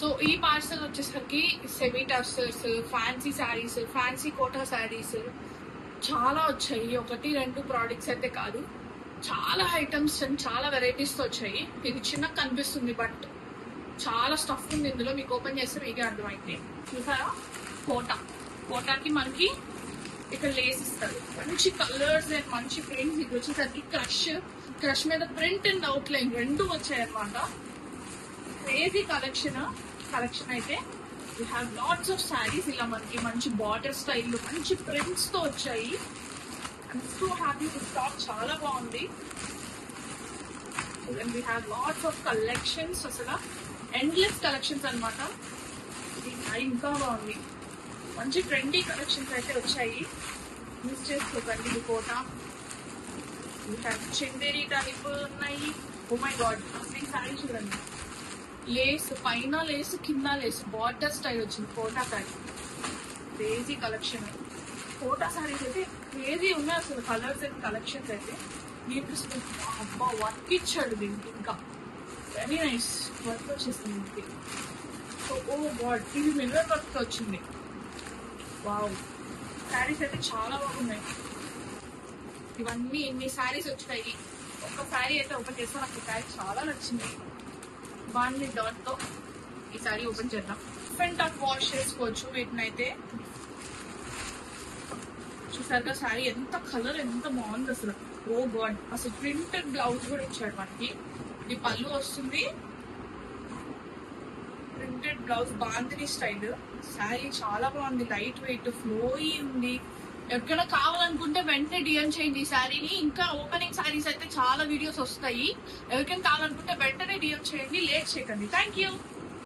So ఈ parcel వచ్చేసరికి semi tussars, fancy saris, fancy Kota saris చాలా వచ్చాయి. 1-2 ప్రోడక్ట్స్ అయితే కాదు, చాలా ఐటమ్స్ అండ్ చాలా వెరైటీస్ తో వచ్చాయి. ఇది చిన్నగా కనిపిస్తుంది బట్ చాలా స్టఫ్ ఉంది ఇందులో. మీకు ఓపెన్ చేస్తే మీకే అర్థమైంది. చూసారా, కోటాకి మనకి ఇక్కడ లేస్ ఇస్తారు, మంచి కలర్స్ అండ్ మంచి ప్రింట్స్. ఇది వచ్చేసరికి క్రష్ మీద ప్రింట్ అండ్ అవుట్ లైన్ 2 వచ్చాయి అనమాట. క్రేజీ కలెక్షన్ అయితే we have lots of saris. ఇలా మనకి మంచి బార్డర్ స్టైల్ మంచి ప్రింట్స్ తో వచ్చాయి. I'm so happy to stock, చాలా బాగుంది. We have lots of collections, అసలు ఎండ్లెస్ కలెక్షన్స్ అనమాట. ఇది ఇంకా బాగుంది, మంచి ట్రెండీ కలెక్షన్స్ అయితే వచ్చాయి. మిస్ చేసుకోకండి. ఇది కోట, చందేరి టైప్ ఉన్నాయి. ఓ మై గాడ్, అసలు ఈ శారీ చూడండి, లేస్ పైన లేస్ కింద లేస్ బార్డర్ స్టైల్ వచ్చింది. Kota sari crazy collection. కోటా శారీస్ అయితే క్రేజీ ఉన్నాయి అసలు. కలర్స్ అండ్ కలెక్షన్స్ అయితే మీకు అబ్బా వర్క్ ఇచ్చాడు దీనికి, ఇంకా వెరీ నైస్ వర్క్ వచ్చేస్తుంది దీనికి. సో ఓ గాడ్, ఇది మిర్రర్ వర్క్ వచ్చింది. వావ్, శారీస్ అయితే చాలా బాగున్నాయి. ఇవన్నీ ఇన్ని శారీస్ వచ్చాయి. ఒక శారీ అయితే ఓపెన్ చేస్తే నాకు శారీ చాలా నచ్చింది. బాగుంది డాట్ తో ఈ సారీ ఓపెన్ చేద్దాం. ఫ్రంట్ ఆఫ్ వాష్ చేసుకోవచ్చు వీటిని అయితే. చూసారుగా శారీ ఎంత కలర్ ఎంత బాగుంది అసలు. ఓ గాడ్, అసలు ప్రింటెడ్ బ్లౌజ్ కూడా ఇచ్చాడు మనకి. ఇది పళ్ళు వస్తుంది, printed blouse, bandhani style. Sari చాలా బాగుంది, లైట్ వెయిట్, ఫ్లోయీ ఉంది. ఎవరికైనా కావాలనుకుంటే వెంటనే డిఎం చేయండి ఈ శారీని. ఇంకా ఓపెనింగ్ శారీస్ అయితే చాలా వీడియోస్ వస్తాయి. ఎవరికైనా కావాలనుకుంటే వెంటనే డిఎం చేయండి, లేట్ చేయకండి. Thank you.